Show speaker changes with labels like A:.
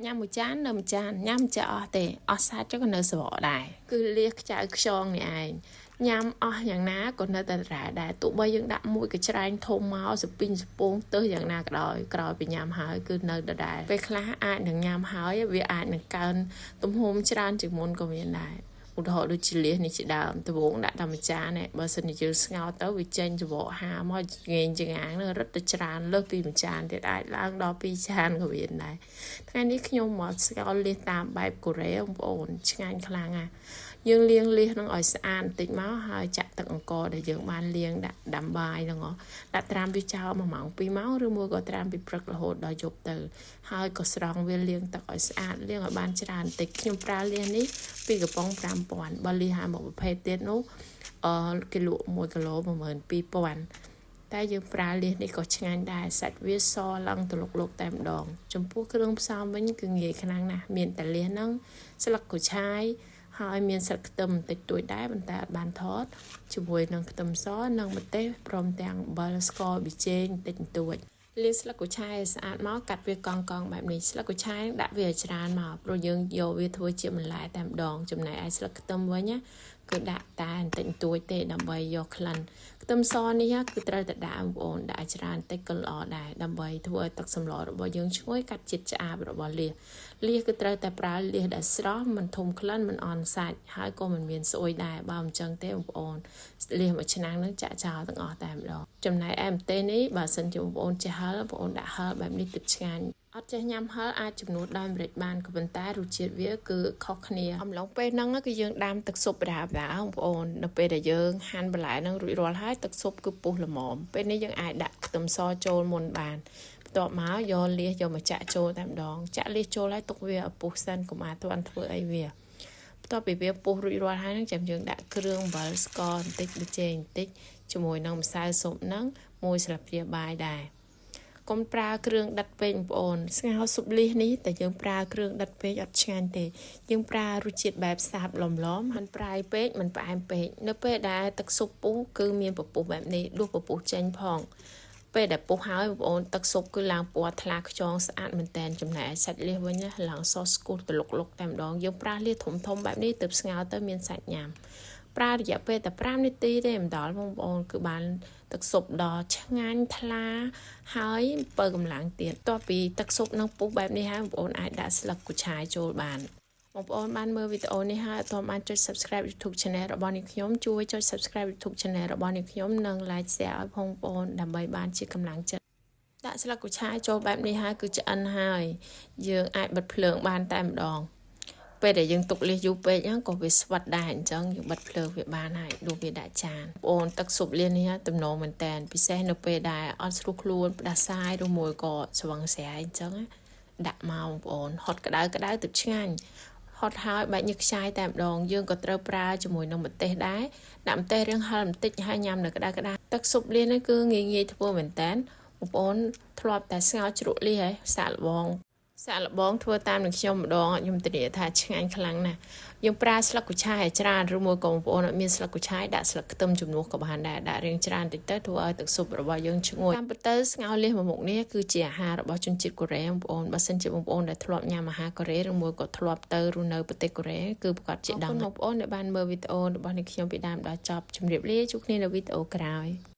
A: nhắm một chán nằm chán nhắm chợ tệ ở xa cho con nơi sợ đài cứ liếc chạy xong này ai nhắm ởอย่างná còn nơi ta rải đài tụ bây giờ đặt mũi cái trái thôn máu sụp pin sụp bông tớiอย่างná cái đòi còi bị nhắm hỏi cứ nơi ta đài về khá ai đừng nhắm hỏi vì ai đừng cần tụm hôm trái chỉ muốn có miền đài một họ đôi chỉ liếc này chỉ đào từ bốn đã đầm chán này bữa sinh thì ngao tới vì trên cho bộ hà mọi nghe chừng án nó rất là chán lớp pin chán thì đại lang đo pin chán của miền nàyថ្ងៃនេះខ្ញុំមកស្គាល់លៀសតាមបែបកូរ៉េបងប្អូនឆ្ងាញ់ខ្លាំងណាស់យើងលាងលៀសនឹងឲ្យស្អាតបន្តិចមកហើយចាក់ទឹកអង្ករដែលយើងបានលាងដាក់ដាំបាយហ្នឹងដាក់ត្រាំវាចោល1ម៉ោង2ម៉ោងឬមួយក៏ត្រាំពីព្រឹករហូតដល់យប់ទៅហើយក៏ស្រង់វាលាងទឹកឲ្យស្អាតលាងឲ្យបានច្រើនបន្តិចខ្ញុំប្រើលៀសនេះពីកំប៉ុង5000បើលៀសហាមកប្រភេទទៀតនោះគេលក់1គីឡូ12000តែយើងប្រើលៀសនេះក៏ឆ្ងាញ់ដែរសាច់វាសឡើងទលុកលុកតែម្ដងចំពោះគ្រឿងផ្សំវិញគឺងាយខ្លាំងណាស់មានតែលៀសហ្នឹងស្លឹកកូឆាយហើយមានស្លឹកខ្ទឹមបន្តិចតួចដែរប៉ុន្តែអត់បានថតជាមួយនឹងខ្ទឹមសនិងម្ទេសព្រមទាំងអំបិលស្ករប៊ីចេងបន្តិចបន្តួចលាងស្លឹកកូឆាយឲ្យស្អាតមកកាត់វាកង់បែបនេះស្លឹកកូឆាយដាក់វាឲ្យច្រើនមកព្រោះយើងយកវាធ្វើជាបន្លែតែម្ដងចំណែកឯស្លឹកខ្ទឹមវិញណាគឺដាក់តែបន្តិចបន្តួចទេដើម្បីយកក្លិនខ្ទឹមសនេះគឺត្រូវតែដាក់បងប្អូនដាក់ឲ្យច្រើនតិចក៏ល្អដែរដើម្បីធ្វើឲ្យទឹកសម្លរបស់យើងឈ្ងុយកាត់ជាតិឆ្អាបរបស់លៀសគឺត្រូវតែប្រើលៀសដែលស្រស់មិនធំក្លិនមិនអន់សាច់ហើយក៏មិនមានស្អុយដែរបើមិនចឹងទេបងប្អូនលៀសមួយឆ្នាំងនឹងចាក់ចោលទាំងអស់តែម្ដងចំណែកឯម្ទេសនេះបើសិនជាបងប្អូនចេះហឹលបងប្អូនដាក់ហឹលបែបនេះទឹកឆ្ងាញ់អត់ចេះញ៉ាំហឹលអាចជំនួសដោយម្រេចបានក៏ប៉ុន្តែរសជាតិវាគឺខុសគ្នាអំឡុងពេលហ្នឹងគឺយើងដាំទឹកស៊ុបបដាបងប្អូននៅពេលដែលយើងហាន់បន្លែហ្នឹងរួចរាល់ហើយទឹកស៊ុបគឺពុះល្មមពេលនេះយើងអាចដាក់ខ្ទឹមសចូលមុនបានបន្ទាប់មកយកលៀសយកមកចាក់ចូលតែម្ដងចាក់លៀសចូលហើយទុកវាឲ្យពុះសិនកុំឲ្យទាន់ធ្វើអីវាបន្ទាប់ពីវាពុះរួចរាល់ហើយហ្នឹងចាំយើងដាក់គ្រឿងអំបិលស្ករបន្តិចប៊ីចេងបន្តិចជាមួយនឹងម្សៅស៊ុបហ្នឹងមួយស្លាបព្រាបាយដែរកុំប្រើគ្រឿងដិតពេកបងប្អូនស្ងោរស៊ុបលៀសនេះតែយើងប្រើគ្រឿងដិតពេកអត់ឆ្ងាញ់ទេយើងប្រើរសជាតិបែបសាបឡំមិនប្រៃពេកមិនផ្អែមពេកនៅពេលដែលទឹកស៊ុបពុះគឺមានពពុះបែបនេះដួសពពុះចេញផងពេលដែលពុះហើយបងប្អូនទឹកស៊ុបគឺឡើងពណ៌ថ្លាខ្យងស្អាតមែនតែនចំណែកសាច់លៀសវិញណាឡើងសស្គូសទលុកតែម្ដងយើងប្រើលៀសធំបែបនេះទើបស្ងោរទៅមានសាច់ញ៉ាំប្រើរយៈពេលតែ5នាទីទេមិនដល់បងប្អូនគឺបានទឹកស៊ុបដ៏ឆ្ងាញ់ថ្លាហើយបើកម្លាំងទៀតតោះពីទឹកស៊ុបនឹងពុះបែបនេះហើយបងប្អូនអាចដាក់ស្លឹកគូឆាយចូលបានបងប្អូនបានមើលវីដេអូនេះហើយអត់ទាន់បានចុច Subscribe YouTube Channel របស់នាងខ្ញុំជួយចុច Subscribe YouTube Channel របស់នាងខ្ញុំនិង Like Share ឲ្យបងប្អូនដើម្បីបានជាកម្លាំងចិត្តដាក់ស្លឹកគូឆាយចូលបែបនេះហើយគឺឆ្អិនហើយយើងអាចបិទភ្លើងបានតែម្ដងពេលដែលយើងទុកលៀសយូរពេកហ្នឹងក៏វាស្វិតដែរអញ្ចឹងយើងបិទភ្លើងវាបានហើយដួសវាដាក់ចានបងប្អូនទឹកស៊ុបលៀសនេះទំនងមែនតែនពិសេសនៅពេលដែលអត់ស្រួលខ្លួនផ្ដាសាយឬមួយក៏ស្វឹងស្រាយអញ្ចឹងដាក់មកបងប្អូនហត់ក្តៅទឹកឆ្ងាញ់ហត់ហើយបែកញើសខ្ចាយតែម្ដងយើងក៏ត្រូវប្រើជាមួយនឹងម្ទេសដែរដាក់ម្ទេសរាងហឹលបន្តិចហើយញ៉ាំនៅក្តៅទឹកស៊ុបលៀសនេះគឺងាយធ្វើមែនតែនបងប្អូនធ្លាប់តែស្ងោរជ្រក់លៀសហើយសាកល្បងធ្វើតាមនឹងខ្ញុំម្ដងខ្ញុំធានាថាឆ្ងាញ់ខ្លាំងណាស់យើងប្រើស្លឹកគូឆាយឲ្យច្រើនឬមួយក៏បងប្អូនអត់មានស្លឹកគូឆាយដាក់ស្លឹកខ្ទឹមជំនួសក៏បានដែរដាក់រៀងច្រើនតិចទៅធ្វើឲ្យទឹកស៊ុបរបស់យើងឈ្ងុយតាមពិតទៅស្ងោរលៀសមួយមុខនេះគឺជាអាហាររបស់ជនជាតិកូរ៉េបងប្អូនបើសិនជាបងប្អូនដែលធ្លាប់ញ៉ាំអាហារកូរ៉េឬមួយក៏ធ្លាប់ទៅរស់នៅប្រទេសកូរ៉េគឺប្រកាសជាដឹងបងប្អូនដែលបានមើលវីដេអូរបស់នេះខ្ញុំពីដើមដល់ចប់ជម្រាបលាជួបគ្នានៅវីដេអូក្រោយ